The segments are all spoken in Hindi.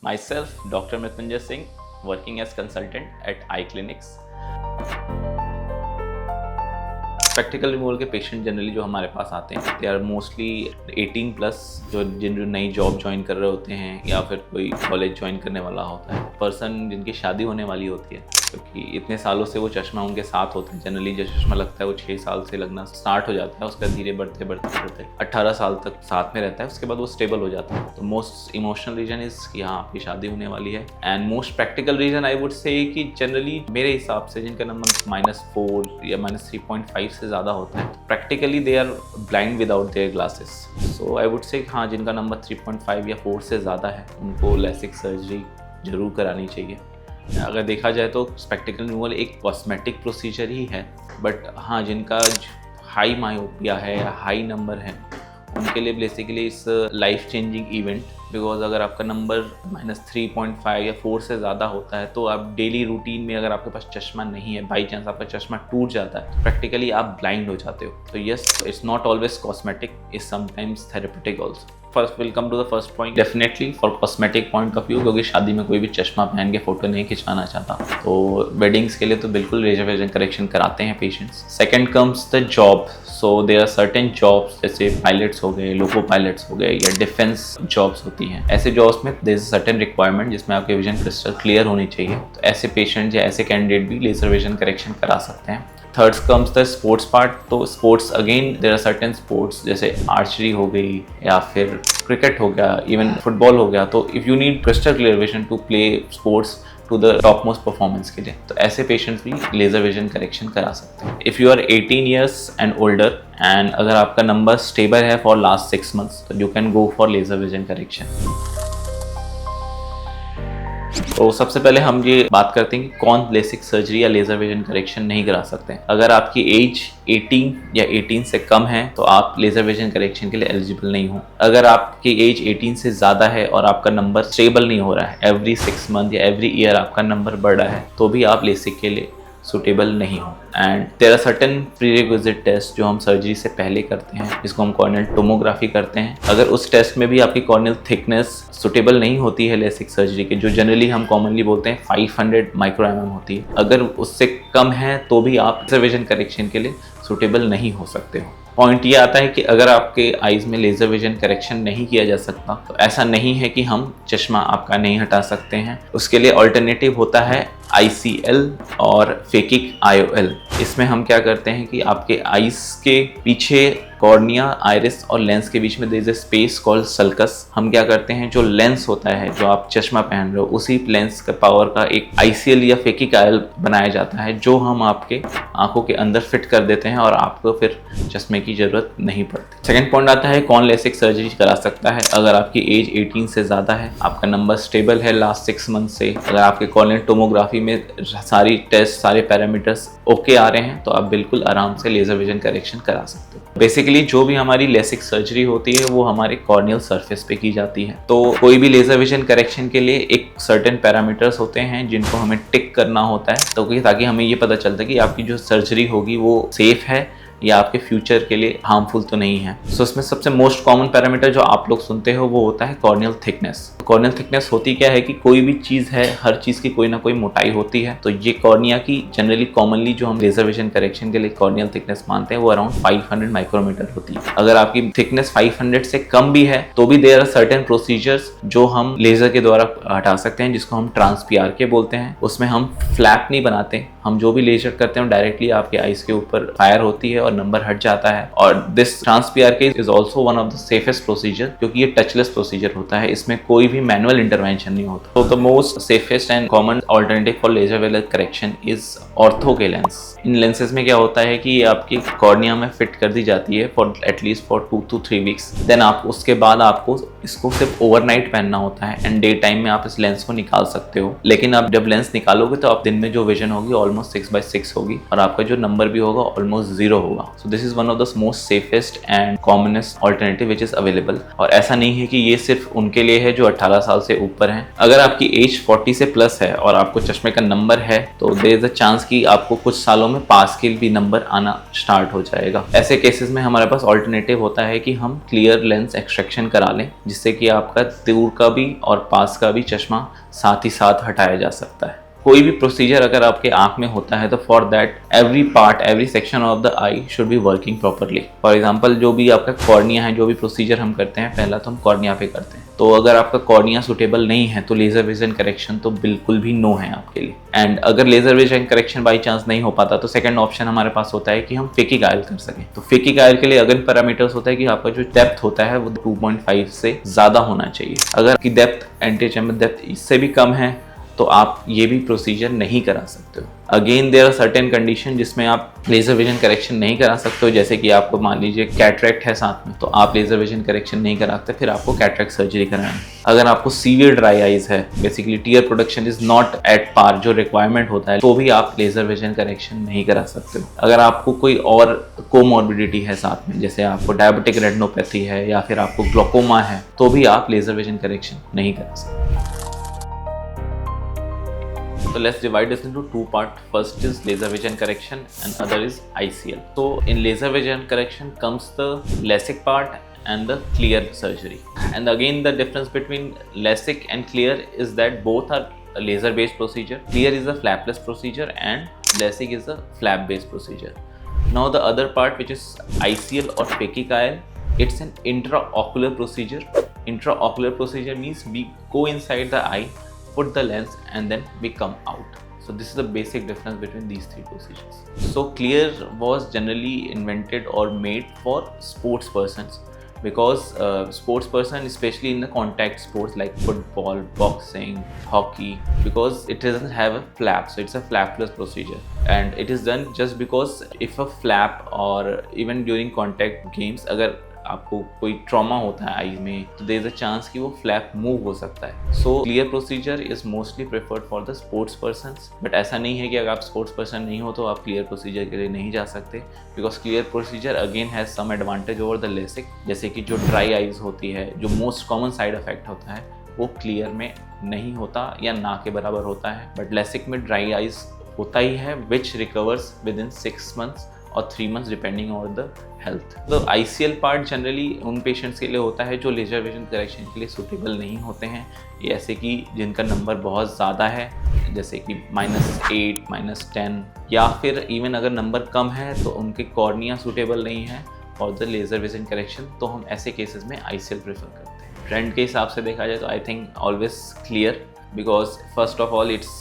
Myself, Dr. Mrityunjay Singh, working as consultant at eye clinics. Spectacled removal के पेशेंट जनरली जो हमारे पास आते हैं दे आर मोस्टली 18 प्लस, जो नई जॉब ज्वाइन कर रहे होते हैं या फिर कोई कॉलेज ज्वाइन करने वाला होता है, पर्सन जिनकी शादी होने वाली होती है, क्योंकि इतने सालों से वो चश्मा उनके साथ होता है। जनरली जो चश्मा लगता है वो 6 साल से लगना स्टार्ट हो जाता है, उसका धीरे बढ़ते बढ़ते 18 साल तक साथ में रहता है, उसके बाद वो स्टेबल हो जाता है। तो मोस्ट इमोशनल रीजन इज कि हाँ आपकी शादी होने वाली है, and most practical reason I would say कि जनरली मेरे हिसाब से जिनका नंबर -4 या -3.5 से ज़्यादा होता है, practically they are blind without their glasses. So I would say हाँ जिनका नंबर 3.5 या 4 से ज़्यादा है उनको लेसिक सर्जरी जरूर करानी चाहिए। अगर देखा जाए तो स्पेक्टिकल रिमूवल एक कॉस्मेटिक प्रोसीजर ही है, बट हाँ जिनका हाई मायोपिया है या हाई नंबर है उनके लिए बेसिकली इस लाइफ चेंजिंग इवेंट, बिकॉज अगर आपका नंबर -3.5 या 4 से ज़्यादा होता है तो आप डेली रूटीन में अगर आपके पास चश्मा नहीं है, बाई चांस आपका चश्मा टूट जाता है, प्रैक्टिकली आप ब्लाइंड हो जाते हो। तो yes, it's not always cosmetic, is sometimes therapeutic also. First will come to the first point, definitely for cosmetic point of view, क्योंकि शादी में कोई भी चश्मा पहन के फोटो नहीं खिंचवाना चाहता, तो वेडिंग्स के लिए तो बिल्कुल लेजर विजन करेक्शन कराते हैं patients. Second comes the job. So there are certain jobs, जैसे पायलट्स हो गए, लोको पायलट्स हो गए, या डिफेंस जॉब्स होती हैं। ऐसे जॉब्स में देयर इज सर्टेन रिक्वायरमेंट जिसमें आपके विजन क्रिस्टल क्लियर होनी चाहिए, तो ऐसे पेशेंट या ऐसे कैंडिडेट भी लेजर विजन करेक्शन करा सकते हैं। Third comes the sports part. तो sports again there are certain sports जैसे आर्चरी हो गई या फिर क्रिकेट हो गया, इवन फुटबॉल हो गया, तो if you need crystal clear vision to play sports to the top most performance के लिए, तो ऐसे पेशेंट्स भी लेजर विजन करेक्शन करा सकते हैं। If you are 18 years and older and अगर आपका नंबर स्टेबल है फॉर लास्ट 6 मंथ्स, तो you can go for laser vision correction. तो सबसे पहले हम ये बात करते हैं कि कौन लेसिक सर्जरी या लेजर विजन करेक्शन नहीं करा सकते हैं। अगर आपकी एज 18 या 18 से कम है तो आप लेजर विजन करेक्शन के लिए एलिजिबल नहीं हो। अगर आपकी एज 18 से ज़्यादा है और आपका नंबर स्टेबल नहीं हो रहा है, एवरी 6 मंथ या एवरी ईयर आपका नंबर बढ़ रहा है, तो भी आप लेसिक के लिए सुटेबल नहीं हो। And there are certain prerequisite test जो हम सर्जरी से पहले करते हैं, जिसको हम कॉर्नियल टोमोग्राफी करते हैं। अगर उस टेस्ट में भी आपकी कॉर्नियल थिकनेस सुटेबल नहीं होती है लेसिक सर्जरी के, जो जनरली हम कॉमनली बोलते हैं 500 माइक्रो mm होती है, अगर उससे कम है तो भी आप लेजर विजन करेक्शन के लिए सुटेबल नहीं हो सकते हो। पॉइंट ये आता है कि अगर आपके आईज में लेजर विजन करेक्शन नहीं किया जा सकता, तो ऐसा नहीं है कि हम चश्मा आपका नहीं हटा सकते हैं। उसके लिए अल्टरनेटिव होता है ICL और फेकिक IOL। इसमें हम क्या करते हैं कि आपके आईज के पीछे कॉर्निया, आइरिस और लेंस के बीच में there is a space called sulcus. हम क्या करते हैं, जो लेंस होता है जो आप चश्मा पहन रहे हो, उसी लेंस का पावर का एक ICL या फेकिक IOL बनाया जाता है, जो हम आपके आंखों के अंदर फिट कर देते हैं और आपको फिर चश्मे की जरूरत नहीं पड़ती। सेकंड पॉइंट आता है कौन लेसिक सर्जरी करा सकता है। अगर आपकी एज 18 से ज़्यादा है, आपका नंबर स्टेबल है लास्ट 6 मंथ से, अगर आपके कॉर्नियल टोमोग्राफी में सारी टेस्ट, सारे पैरामीटर्स ओके आ रहे हैं, तो आप बिल्कुल आराम से लेजर विजन करेक्शन करा सकते हो। बेसिकली जो भी हमारी लेसिक सर्जरी होती है वो हमारे कॉर्नियल सरफेस पे की जाती है। तो कोई भी लेजर विजन करेक्शन के लिए एक सर्टेन पैरामीटर्स होते हैं जिनको हमें टिक करना होता है, तो ताकि हमें ये पता चलता है कि आपकी जो सर्जरी होगी वो सेफ है या आपके फ्यूचर के लिए हार्मफुल तो नहीं है। सो इसमें सबसे मोस्ट कॉमन पैरामीटर जो आप लोग सुनते हो वो होता है कॉर्नियल थिकनेस। कॉर्नियल थिकनेस होती क्या है कि कोई भी चीज़ है, हर चीज़ की कोई ना कोई मोटाई होती है, तो ये कॉर्निया की जनरली कॉमनली जो हम लेजर विजन करेक्शन के लिए कॉर्नियल थिकनेस मानते हैं वो अराउंड 500 माइक्रोमीटर होती है। अगर आपकी थिकनेस 500 से कम भी है तो भी देयर आर सर्टेन प्रोसीजर्स जो हम लेजर के द्वारा हटा सकते हैं, जिसको हम ट्रांस-PRK बोलते हैं। उसमें हम फ्लैप नहीं बनाते, हम जो भी लेजर करते हैं डायरेक्टली आपके आईज के ऊपर फायर होती है और नंबर हट जाता है। और this trans PRK is also one of the safest procedure, क्योंकि ये टचलेस प्रोसीजर होता है, इसमें कोई भी मैनुअल इंटरवेंशन नहीं होता। तो the most safest and common alternative for laser vision correction is ortho K lens. इन लेंसेज में क्या होता है कि ये आपकी कॉर्निया में फिट कर दी जाती है for at least for 2 to 3 weeks. Then आप उसके बाद आपको इसको सिर्फ ओवरनाइट पहनना होता है एंड डे टाइम में आप इस लेंस को निकाल सकते हो। लेकिन आप जब लेंस निकालोगे तो आप दिन में जो विजन होगी ऑलमोस्ट 6/6 होगी और आपका जो नंबर भी होगा ऑलमोस्ट 0 होगा। So this is one of the most safest and commonest alternative which is available. और ऐसा नहीं है कि ये सिर्फ उनके लिए है जो 18 साल से ऊपर हैं। अगर आपकी एज 40 से प्लस है और आपको चश्मे का नंबर है तो देयर इज अ चांस कि आपको कुछ सालों में पास के भी नंबर आना स्टार्ट हो जाएगा। ऐसे केसेस में हमारे पास ऑल्टरनेटिव होता है कि हम क्लियर लेंस एक्सट्रैक्शन करा लें, जिससे कि आपका दूर का भी और पास का भी चश्मा साथ ही साथ हटाया जा सकता है। कोई भी प्रोसीजर अगर आपके आंख में होता है तो for that every part, every section of the I should be working properly. For example जो भी आपका कॉर्निया है, जो भी प्रोसीजर हम करते हैं पहला तो हम कॉर्निया पे करते हैं, तो अगर आपका कॉर्निया सुटेबल नहीं है तो लेजर विजन करेक्शन तो बिल्कुल भी नो है आपके लिए। एंड अगर laser vision correction by chance नहीं हो पाता तो सेकंड ऑप्शन हमारे पास होता है कि हम फेकिक आयल कर सकें। तो फेकिक आयल के लिए अगर पैरामीटर्स होता है कि आपका जो डेप्थ होता है वो 2.5 से ज्यादा होना चाहिए। अगर आपकी डेप्थ एंटीचैम्बर डेप्थ इससे भी कम है तो आप ये भी प्रोसीजर नहीं करा सकते हो। Again there are certain condition जिसमें आप लेजर विजन करेक्शन नहीं करा सकते हो, जैसे कि आपको मान लीजिए कैटरेक्ट है साथ में, तो आप लेजर विजन करेक्शन नहीं करा सकते, फिर आपको कैटरेक्ट सर्जरी कराना। अगर आपको सीवियर ड्राई आइज है, basically tear production is not at par जो रिक्वायरमेंट होता है, तो भी आप लेजर विजन करेक्शन नहीं करा सकते हो। अगर आपको कोई और कोमॉर्बिडिटी है साथ में, जैसे आपको डायबिटिक रेटिनोपैथी है या फिर आपको ग्लोकोमा है, तो भी आप लेजर विजन करेक्शन नहीं करा सकते। So let's divide this into two parts. First is laser vision correction and other is ICL. So in laser vision correction comes the LASIK part and the clear surgery. And again the difference between LASIK and clear is that both are a laser based procedure. Clear is a flapless procedure and LASIK is a flap based procedure. Now the other part which is ICL or phakic IOL, it's an intraocular procedure. Intraocular procedure means we go inside the eye, put the lens and then we come out. So this is the basic difference between these three procedures. So clear was generally invented or made for sports persons because sports person, especially in the contact sports like football, boxing, hockey, because it doesn't have a flap, so it's a flapless procedure and it is done just because if a flap or even during contact games अगर आपको कोई ट्रॉमा होता है आई में तो देयर इज अ चांस कि वो फ्लैप मूव हो सकता है। So clear procedure is mostly preferred for the sports persons, but ऐसा नहीं है कि अगर आप स्पोर्ट्स पर्सन नहीं हो तो आप क्लियर प्रोसीजर के लिए नहीं जा सकते, because clear procedure again has some advantage over the LASIK, जैसे कि जो ड्राई आइज होती है, जो मोस्ट कॉमन साइड इफेक्ट होता है वो क्लियर में नहीं होता या ना के बराबर होता है, बट लेसिक में ड्राई आइज होता ही है विच रिकवर्स विद इन 6 months और 3 months depending on the health. तो ICL पार्ट जनरली उन पेशेंट्स के लिए होता है जो लेजर विजन करेक्शन के लिए सूटेबल नहीं होते हैं, जैसे कि जिनका नंबर बहुत ज़्यादा है, जैसे कि -8, -10, या फिर इवन अगर नंबर कम है तो उनके कॉर्निया सूटेबल नहीं है और द लेजर विजन करेक्शन, तो हम ऐसे केसेस में ICL प्रेफर करते हैं। ट्रेंड के हिसाब से देखा जाए तो I think always clear, because first of all it's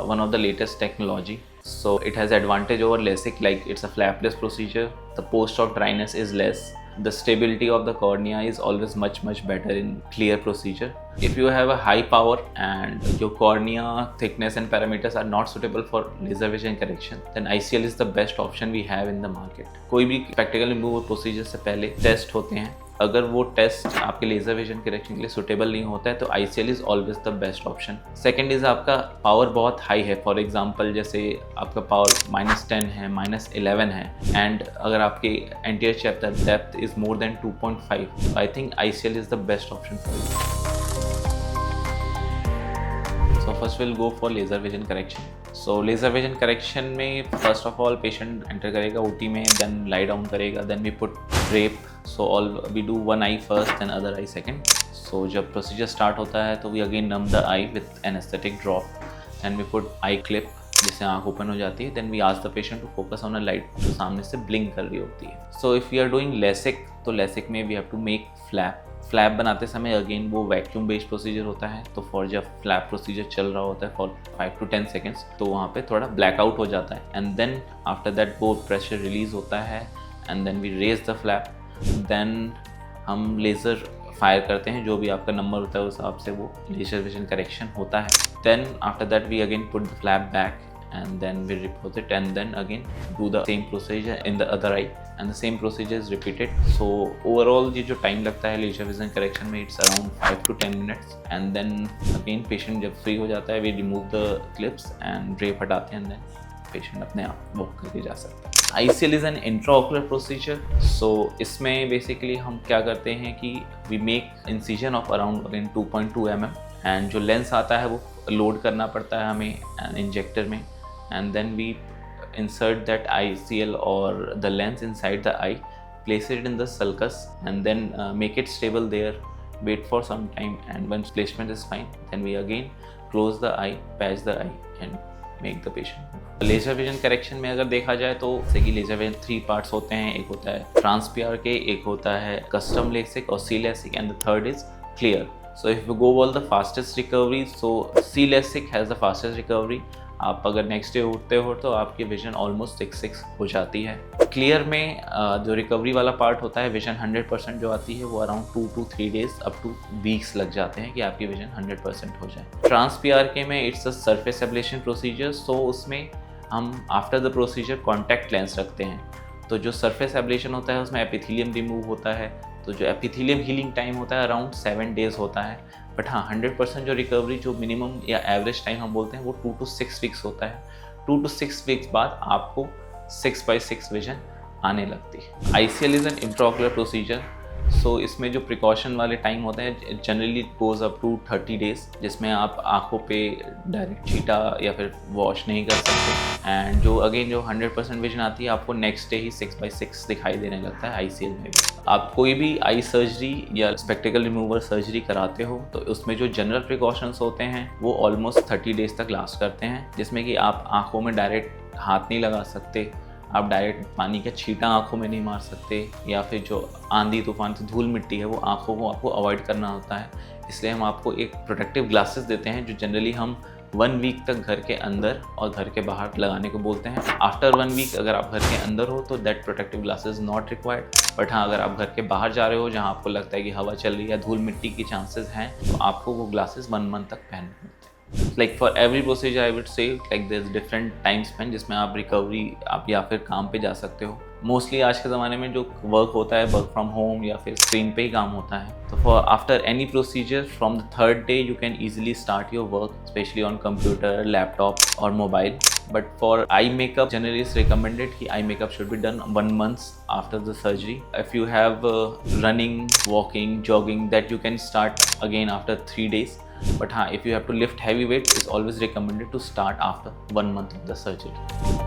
one of the latest technology, so it has advantage over LASIK, like it's a flapless procedure, the post-op dryness is less, the stability of the cornea is always much better in clear procedure. If you have a high power and your cornea thickness and parameters are not suitable for laser vision correction, then ICL is the best option we have in the market. कोई भी spectacle removal procedure से पहले टेस्ट होते हैं, अगर वो टेस्ट आपके लेजर विजन करेक्शन के लिए सुटेबल नहीं होता है तो ICL is always the best option. Second is आपका पावर बहुत हाई है, फॉर एग्जांपल जैसे आपका पावर -10 है, -11 है, एंड अगर आपके anterior chamber depth is more than 2.5, तो I think ICL is the best option for you. So first will go for laser vision correction. So laser vision correction में first of all patient enter करेगा OT में, देन लाई डाउन करेगा, then we put drape, so all we do one eye first then other eye second. So जब प्रोसीजर स्टार्ट होता है तो we again num the eye with anaesthetic drop, then we put eye clip जिससे आँख ओपन हो जाती है, then we ask the patient to focus on a light जो सामने से ब्लिंक कर रही होती है। So if you are doing LASIK, तो लेसिक में we have to make flap. Flap बनाते समय अगेन वो वैक्यूम बेस्ड प्रोसीजर होता है, तो फॉर जब फ्लैप प्रोसीजर चल रहा होता है फॉर 5 to 10 seconds तो वहाँ पे थोड़ा ब्लैकआउट हो जाता है, एंड देन आफ्टर दैट वो प्रेशर रिलीज होता है and then we raise the flap, then हम लेज़र फायर करते हैं, जो भी आपका नंबर होता है उस हिसाब से वो लेजर विजन करेक्शन होता है। Then after that we again put the flap back and then we repose it and then again do the same procedure in the other eye and the same procedure is repeated. So overall ये जो टाइम लगता है लेजर विजन करेक्शन में it's around 5 to 10 minutes and then again patient जब फ्री हो जाता है we remove the clips and drape हटाते हैं and then पेशेंट अपने आप वॉक करके जा सकता है। ICL is an intraocular procedure. So इसमें बेसिकली हम क्या करते हैं कि we make incision of around again 2.2 mm and जो लेंस आता है वो लोड करना पड़ता है हमें इंजेक्टर में, and then we insert that ICL or the lens inside the eye, place it in the sulcus and then make it stable there, wait for some time, and once placement is fine then we again close the eye, patch the eye and make the patient move. Laser vision correction में अगर देखा जाए तो जैसे कि लेजर विजन 3 पार्ट्स होते हैं, एक होता है ट्रांसपीआर के, एक होता है कस्टम लेसिक और C LASIK, and the third is clear. So if you go all the fastest recovery, so C LASIK has the fastest recovery. आप अगर नेक्स्ट डे उठते हो तो आपकी विजन ऑलमोस्ट 6 हो जाती है. क्लियर में जो रिकवरी वाला पार्ट होता है, विजन 100% जो आती है वो around 2 to 3 days up two weeks लग जाते हैं कि आपकी विजन 100% हो जाए. ट्रांसपीआर के में it's a surface ablation procedure. So उसमें हम after the procedure contact lens रखते हैं. तो जो सरफेस एब्लेशन होता है उसमें एपिथेलियम रिमूव होता है, तो जो एपिथेलियम हीलिंग टाइम होता है अराउंड 7 days होता है. बट हाँ 100% जो रिकवरी जो मिनिमम या एवरेज टाइम हम बोलते हैं वो 2 to 6 weeks होता है. 2 to 6 weeks बाद आपको 6/6 विजन आने लगती है. ICL is an intraocular procedure. So इसमें जो प्रिकॉशन वाले टाइम होते हैं generally goes up to 30 days, जिसमें आप आँखों पे डायरेक्ट छींटा या फिर वॉश नहीं कर सकते. एंड जो अगेन जो 100% विजन आती है आपको नेक्स्ट डे ही 6/6 दिखाई देने लगता है ICL में भी. आप कोई भी आई सर्जरी या स्पेक्टिकल रिमूवर सर्जरी कराते हो तो उसमें जो जनरल प्रिकॉशंस होते हैं वो ऑलमोस्ट 30 days तक लास्ट करते हैं, जिसमें कि आप आँखों में डायरेक्ट हाथ नहीं लगा सकते, आप डायरेक्ट पानी का छींटा आंखों में नहीं मार सकते, या फिर जो आंधी तूफान से धूल मिट्टी है वो आंखों को आपको अवॉइड करना होता है. इसलिए हम आपको एक प्रोटेक्टिव ग्लासेस देते हैं जो जनरली हम 1 week तक घर के अंदर और घर के बाहर लगाने को बोलते हैं. आफ्टर 1 week अगर आप घर के अंदर हो तो that protective glasses not required. But हाँ अगर आप घर के बाहर जा रहे हो जहाँ आपको लगता है कि हवा चल रही है, धूल मिट्टी की चांसेस हैं, तो आपको वो ग्लासेस 1 month तक पहनने होते हैं. Like for every procedure I would say like there is different time span जिसमें आप रिकवरी आप या फिर काम पे जा सकते हो. मोस्टली आज के ज़माने में जो वर्क होता है वर्क फ्रॉम होम या फिर स्क्रीन पे ही काम होता है. तो for after any procedure from the 3rd day you can easily start your work specially on computer, laptop और mobile. But for eye makeup, generally it's recommended कि eye makeup should be done 1 month after the surgery. If you have running, walking, jogging, that you can start again after 3 days. But हाँ, if you have to lift heavy weight, it's always recommended to start after 1 month of the surgery.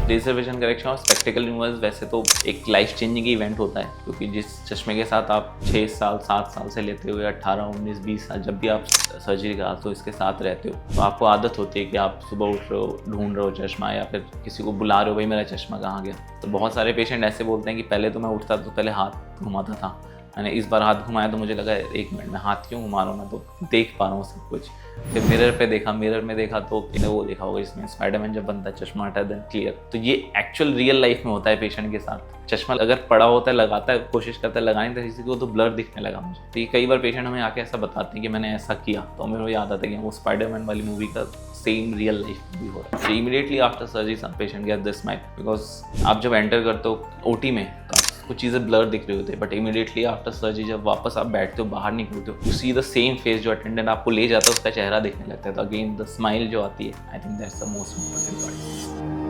Laser vision correction और स्पेक्टिकल रिमूवल्स वैसे तो एक लाइफ चेंजिंग इवेंट होता है, क्योंकि जिस चश्मे के साथ आप 6 साल 7 साल से लेते हो या 18, 19, 20 साल जब भी आप सर्जरी कराते हो इसके साथ रहते हो तो आपको आदत होती है कि आप सुबह उठ रहे हो, ढूंढ रहे हो चश्मा, या फिर किसी को बुला रहे हो भाई मेरा चश्मा कहाँ गया. तो बहुत सारे पेशेंट ऐसे बोलते हैं कि पहले तो मैं उठता तो पहले हाथ घुमाता था, मैंने इस बार हाथ घुमाया तो मुझे लगा 1 मिनट में हाथ क्यों घुमा रहा हूँ, मैं तो देख पा रहा हूँ सब कुछ. फिर मिरर में देखा तो इन्हें वो देखा होगा इसमें स्पाइडरमैन जब बनता है चश्मा हटा देन क्लियर. तो ये एक्चुअल रियल लाइफ में होता है पेशेंट के साथ. चश्मा अगर पड़ा होता है लगाता है, कोशिश करता है लगाने की किसी को तो ब्लर दिखने लगा मुझे. तो ये कई बार पेशेंट हमें आके ऐसा बताते हैं कि मैंने ऐसा किया, तो मेरे को याद आता है कि वो स्पाइडरमैन वाली मूवी का सेम रियल लाइफ भी हो रहा है. Immediately after surgery some patient get this smile, because आप जब एंटर करते हो ओटी में तो कुछ चीज़ें ब्लर दिख रही होती है, बट इमीडिएटली आफ्टर सर्जरी जब वापस आप बैठते हो बाहर निकलते हो, you see the same face जो अटेंडेंट आपको ले जाता है उसका चेहरा दिखने लगता है. तो अगेन द स्माइल जो आती है, I think that's the most important part.